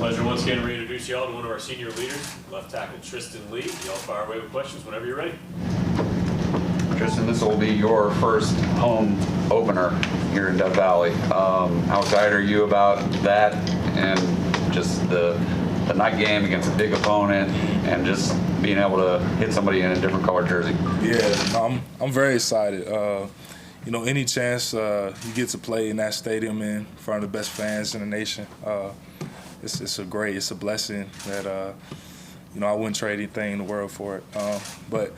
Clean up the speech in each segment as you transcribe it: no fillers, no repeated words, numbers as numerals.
Pleasure once again to reintroduce y'all to one of our senior leaders, left tackle Tristan Leigh. Y'all fire away with questions whenever you're ready. Tristan, this will be your first home opener here in Death Valley. How excited are you about that and just the night game against a big opponent and just being able to hit somebody in a different colored jersey? Yeah, I'm very excited. Any chance you get to play in that stadium in front of the best fans in the nation, it's a blessing that I wouldn't trade anything in the world for it. But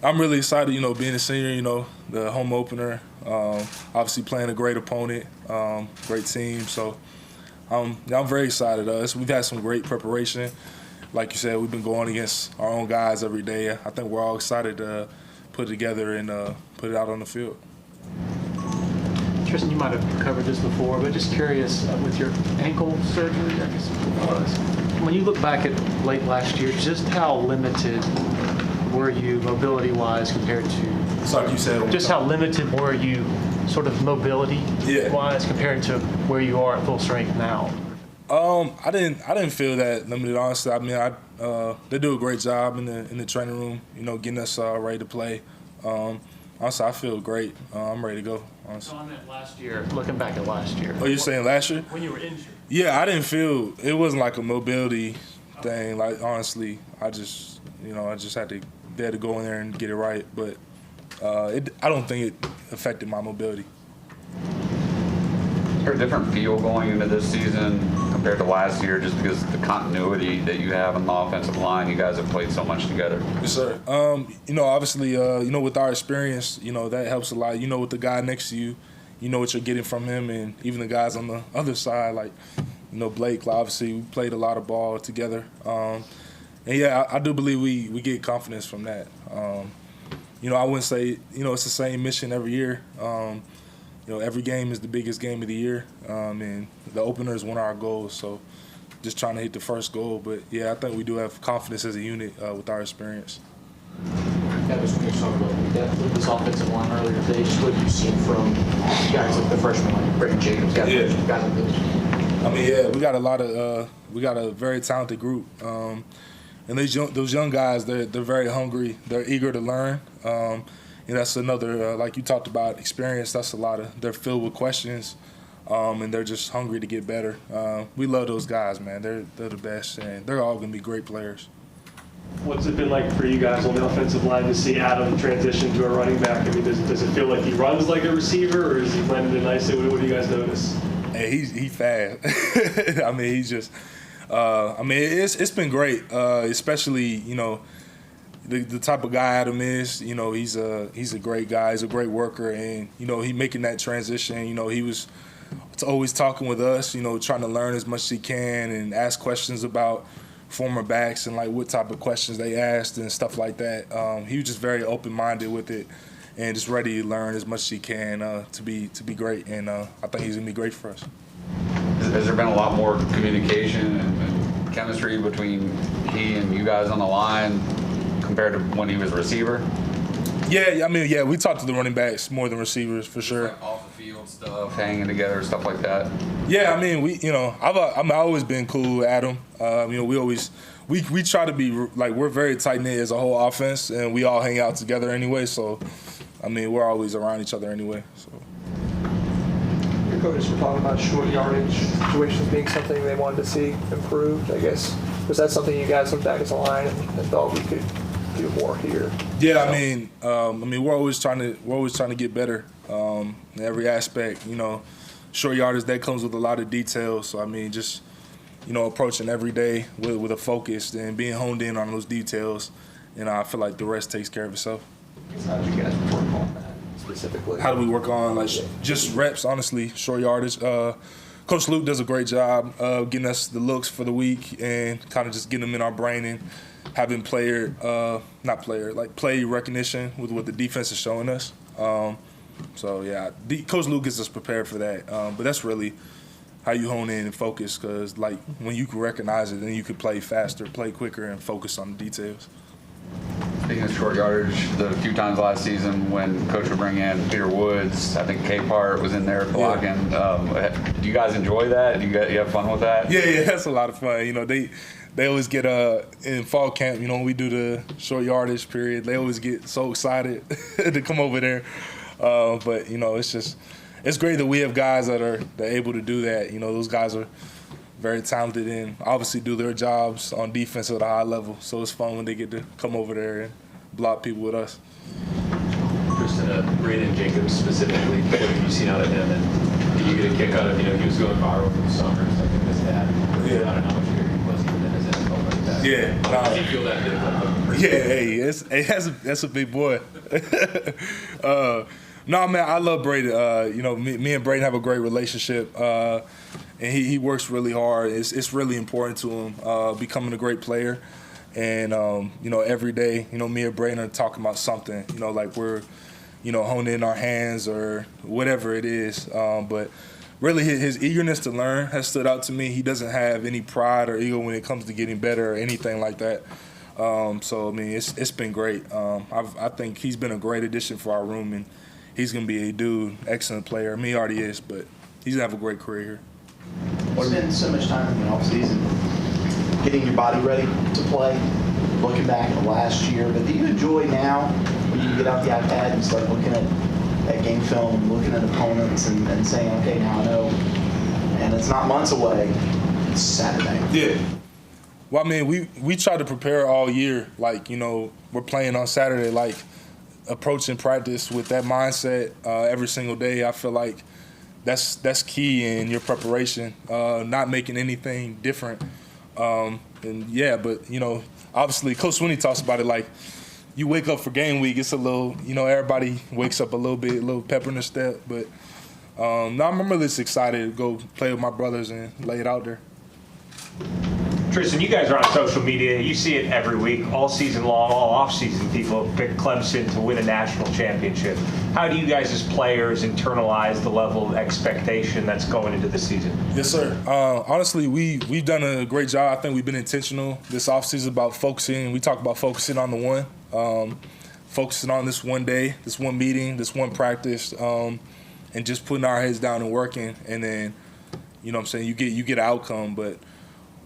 I'm really excited, being a senior, the home opener, obviously playing a great opponent, great team. So I'm very excited. We've had some great preparation. Like you said, we've been going against our own guys every day. I think we're all excited to put it together and put it out on the field. Tristan, you might have covered this before, but just curious, with your ankle surgery, I guess it was, when you look back at late last year, just how limited were you mobility-wise compared to... Sorry, you said... Just how limited were you sort of mobility-wise compared to where you are at full strength now? I didn't feel that limited, honestly. I mean, they do a great job in the training room, getting us ready to play. Honestly, I feel great. I'm ready to go, honestly. So I meant last year, looking back at last year. Oh, you're saying last year? When you were injured. Yeah, I didn't feel, it wasn't like a mobility thing. Like, honestly, I just had to be able to go in there and get it right. But I don't think it affected my mobility. Is there a different feel going into this season compared to last year just because the continuity that you have on the offensive line? You guys have played so much together. Yes, sir. Obviously, with our experience, that helps a lot. With the guy next to you, you know what you're getting from him, and even the guys on the other side, like, Blake, obviously, we played a lot of ball together. And, yeah, I do believe we get confidence from that. I wouldn't say, it's the same mission every year. Every game is the biggest game of the year, and the opener is one of our goals. So just trying to hit the first goal. But, yeah, I think we do have confidence as a unit with our experience. That was when you were talking about depth with this offensive line earlier today. Just what you've seen from guys like the freshmen, like Brayden Jacobs, guys like this. I mean, yeah, we got a very talented group. And those young guys, they're very hungry. They're eager to learn. And that's another, like you talked about, experience. That's a lot of, they're filled with questions, and they're just hungry to get better. We love those guys, man. They're the best, and they're all going to be great players. What's it been like for you guys on the offensive line to see Adam transition to a running back? I mean, does it feel like he runs like a receiver, or is he blended in nicely? What do you guys notice? Hey, he's fast. I mean, he's just. It's been great, especially the type of guy Adam is. He's a great guy. He's a great worker, and he making that transition. He was always talking with us. Trying to learn as much as he can and ask questions about former backs and like what type of questions they asked and stuff like that. He was just very open-minded with it and just ready to learn as much as he can to be great. And I think he's gonna be great for us. Has there been a lot more communication and chemistry between he and you guys on the line compared to when he was a receiver? Yeah, we talk to the running backs more than receivers for sure. Like off the field stuff, hanging together, stuff like that. Yeah, I've always been cool with Adam. We try to be like, we're very tight knit as a whole offense, and we all hang out together anyway. So, we're always around each other anyway. So. Your coaches were talking about short yardage situations being something they wanted to see improved. I guess, was that something you guys looked at as a line and thought we could do more here? Yeah, we're always trying to get better in every aspect. Short yardage, that comes with a lot of details. So just approaching every day with a focus and being honed in on those details. I feel like the rest takes care of itself. How did you guys work on that specifically? How do we work on just reps? Honestly, short yardage. Coach Luke does a great job getting us the looks for the week and kind of just getting them in our brain and having play recognition with what the defense is showing us. Coach Luke gets us prepared for that. But that's really how you hone in and focus, because when you can recognize it, then you can play faster, play quicker, and focus on the details. Speaking of short yardage, the few times last season when Coach would bring in Peter Woods, I think K-Part was in there blocking. Do you guys enjoy that? You have fun with that? Yeah, that's a lot of fun. You know, they always get in fall camp. You know, when we do the short yardage period, they always get so excited to come over there. But you know, it's great that we have guys that are able to do that. You know, those guys are very talented and obviously do their jobs on defense at a high level. So it's fun when they get to come over there and block people with us. Tristan, Brayden Jacobs specifically, what have you seen out of him? And did you get a kick out of, he was going viral for the summer, so I think his dad. Yeah. I don't know how much bigger he was even in his NFL like that. Yeah. Does he feel that big of a Yeah, that's a big boy. No, man, I love Brayden. You know, me and Brayden have a great relationship, and he works really hard. It's really important to him becoming a great player. And, you know, every day, you know, me and Brayden are talking about something, you know, like we're, you know, honing in our hands or whatever it is. But really his eagerness to learn has stood out to me. He doesn't have any pride or ego when it comes to getting better or anything like that. So, I mean, it's been great. I think he's been a great addition for our room, and he's going to be a dude, excellent player. I mean, he already is, but he's going to have a great career here. You spend so much time in the offseason getting your body ready to play, looking back at last year, but do you enjoy now when you get out the iPad and start looking at game film, looking at opponents and saying, okay, now I know, and it's not months away, it's Saturday. Yeah. Well, I mean, we try to prepare all year. Like, you know, we're playing on Saturday, like approaching practice with that mindset every single day. I feel like that's key in your preparation, not making anything different. And yeah, but you know, obviously Coach Swinney talks about it like you wake up for game week, it's a little, you know, everybody wakes up a little bit, a little pepper in their step. But no, I'm really just excited to go play with my brothers and lay it out there. Tristan, you guys are on social media. You see it every week, all season long, all off-season. People have picked Clemson to win a national championship. How do you guys as players internalize the level of expectation that's going into the season? Yes, sir. Honestly, we've done a great job. I think we've been intentional this offseason about focusing. We talk about focusing on the one, focusing on this one day, this one meeting, this one practice, and just putting our heads down and working. And then, you know what I'm saying, you get an outcome, but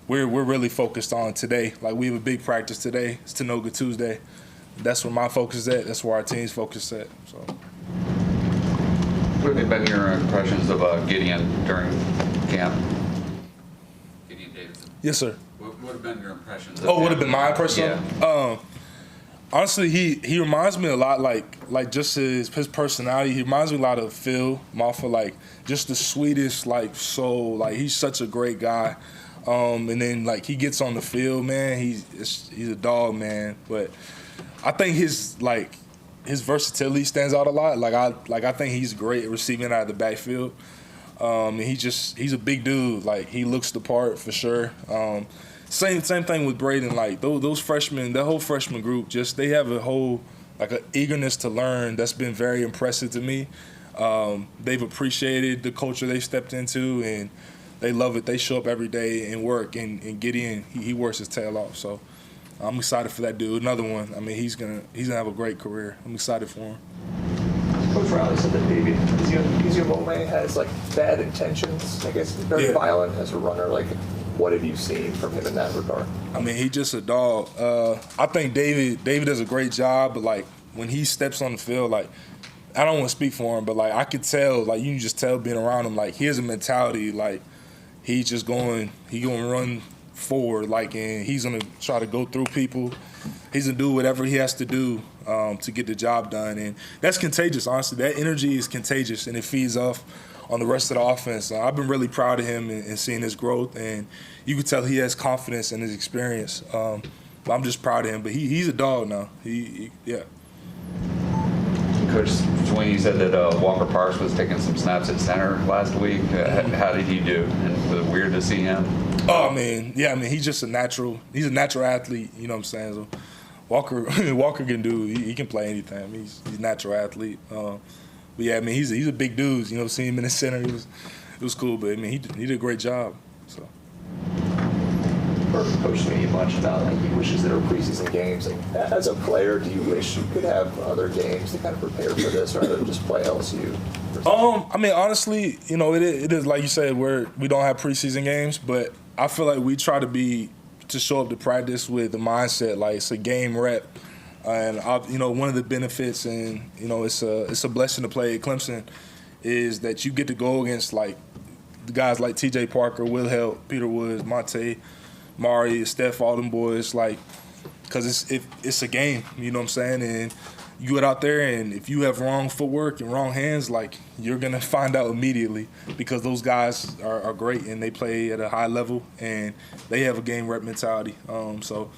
we're really focused on today. Like, we have a big practice today. It's Tanoga Tuesday. That's where my focus is at. That's where our team's focus is at. So, what have been your impressions of Gideon during camp? Gideon Davidson. yes, sir. What have been your impressions of Oh, him? would have been my impression? Yeah. Honestly, he reminds me a lot like just his personality. He reminds me a lot of Phil Maffa, like just the sweetest like soul. Like, he's such a great guy. And then like he gets on the field, man, he's a dog, man. But I think his versatility stands out a lot. I think he's great at receiving out of the backfield. And he's a big dude. Like, he looks the part for sure. Same thing with Brayden. Like, those freshmen, that whole freshman group, just they have a whole like an eagerness to learn that's been very impressive to me. They've appreciated the culture they stepped into, and they love it. They show up every day and work, and Gideon, he works his tail off. So I'm excited for that dude. Another one. I mean, he's gonna have a great career. I'm excited for him. Coach Riley said that David Eziomume has like bad intentions. I guess very violent as a runner. Like, what have you seen from him in that regard? I mean, he's just a dog. I think David does a great job, but like when he steps on the field, like, I don't want to speak for him, but like I could tell, like, you can just tell being around him, like, he has a mentality like he's just going to run forward, like, and he's going to try to go through people. He's going to do whatever he has to do to get the job done. And that's contagious, honestly. That energy is contagious, and it feeds off on the rest of the offense. I've been really proud of him and seeing his growth, and you can tell he has confidence in his experience. But I'm just proud of him. But he's a dog now. Yeah. Coach Swinney said that Walker Parks was taking some snaps at center last week. How did he do? And was it weird to see him? Oh, man. Yeah, I mean, he's just a natural. He's a natural athlete. You know what I'm saying? So Walker can do. He can play anything. I mean, he's a natural athlete. But yeah, I mean, he's a big dude. You know, seeing him in the center, it was cool. But I mean, he did a great job. So. Coach me much about like he wishes there were preseason games. Like, as a player, do you wish you could have other games to kind of prepare for this rather than just play LSU? I mean, honestly, you know, it is like you said, we don't have preseason games, but I feel like we try to show up to practice with the mindset like it's a game rep, and you know, one of the benefits, and you know, it's a blessing to play at Clemson, is that you get to go against like the guys like T.J. Parker, Will Heldt, Peter Woods, Monte, Mari, Steph, all them boys, like, because it's a game, you know what I'm saying, and you get out there, and if you have wrong footwork and wrong hands, like, you're going to find out immediately, because those guys are great, and they play at a high level, and they have a game rep mentality. So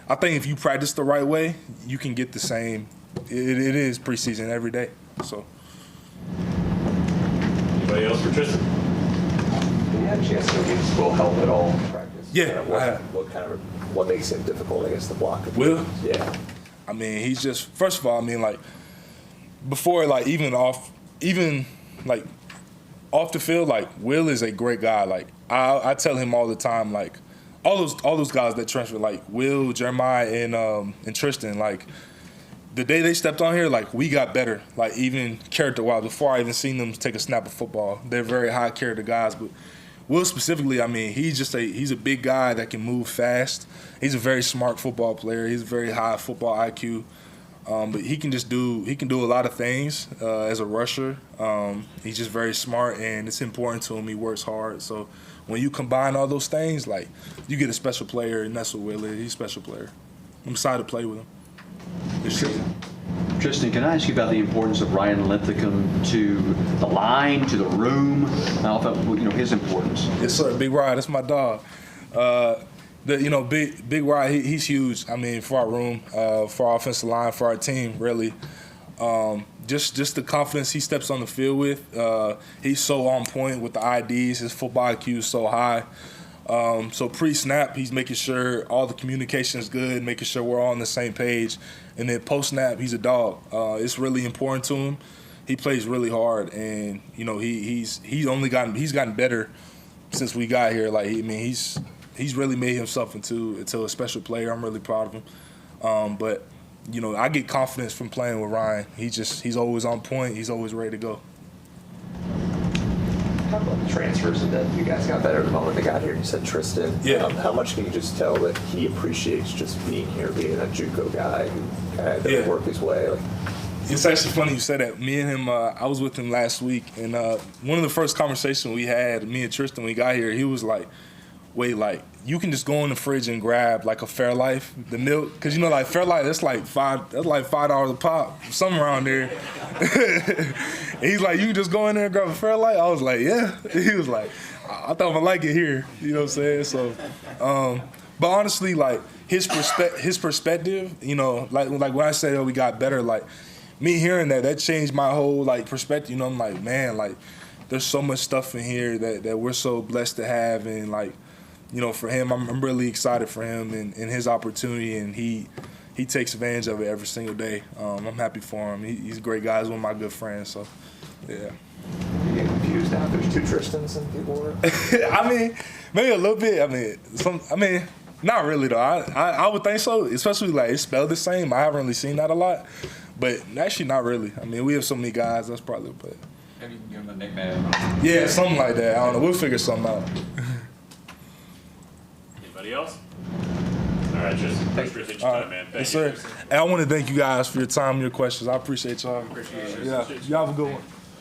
I think if you practice the right way, you can get the same. It is preseason every day. So. Anybody else for Tristan? Did you have a chance to use Will Heldt at all in practice? Yeah, I have. What makes him difficult, I guess, to block? Will? Yeah. I mean, he's just, first of all, I mean, like, before, like, even off the field, like, Will is a great guy. Like, I tell him all the time, like, all those guys that transfer, like Will, Jeremiah, and Tristan, like, the day they stepped on here, like, we got better, like, even character-wise. Before I even seen them take a snap of football, they're very high character guys, but Will specifically, I mean, he's a big guy that can move fast. He's a very smart football player. He's a very high football IQ. But he can do a lot of things as a rusher. He's just very smart, and it's important to him. He works hard. So when you combine all those things, like, you get a special player, and that's what Will is. He's a special player. I'm excited to play with him this season. Tristan, can I ask you about the importance of Ryan Linthicum to the line, to the room, his importance? Yes, sir. Big Ryan, that's my dog. Big Ryan, he's huge. I mean, for our room, for our offensive line, for our team, really. Just the confidence he steps on the field with. He's so on point with the IDs. His football IQ is so high. So pre-snap, he's making sure all the communication is good, making sure we're all on the same page. And then post-snap, he's a dog. It's really important to him. He plays really hard, and you know he's gotten better since we got here. Like, I mean, he's really made himself into a special player. I'm really proud of him. But you know, I get confidence from playing with Ryan. He's always on point. He's always ready to go. Talk about the transfers and then you guys got better the moment they got here. You said Tristan. Yeah. How much can you just tell that he appreciates just being here, being a JUCO guy who kind of didn't work his way? Like, it's actually funny you said that. Me and him, I was with him last week, and one of the first conversations we had, me and Tristan, when we got here, he was like, wait, like, you can just go in the fridge and grab like a Fairlife, the milk, because you know, like Fairlife, that's like $5 a pop, somewhere around there. And he's like, you can just go in there and grab a Fairlife. I was like, yeah. He was like, I thought I like it here. You know what I'm saying? So, but honestly, like his perspective, you know, like when I say, oh, we got better, like me hearing that changed my whole like perspective. You know, I'm like, man, like there's so much stuff in here that we're so blessed to have, and like, you know, for him, I'm really excited for him and his opportunity, and he takes advantage of it every single day. I'm happy for him. He's a great guy. He's one of my good friends. So, yeah. you get confused now. There's two Tristans and people are. I mean, maybe a little bit. I mean, not really though. I would think so. Especially like it's spelled the same. I haven't really seen that a lot, but actually not really. I mean, we have so many guys. That's probably. But Maybe you can give him a nickname. yeah, something like that. I don't know. We'll figure something out. Anybody else? All right, Tristan. Thanks for your time, man. Thank Yes, you. sir. And I want to thank you guys for your time and your questions. I appreciate y'all. Yeah, y'all have a good one.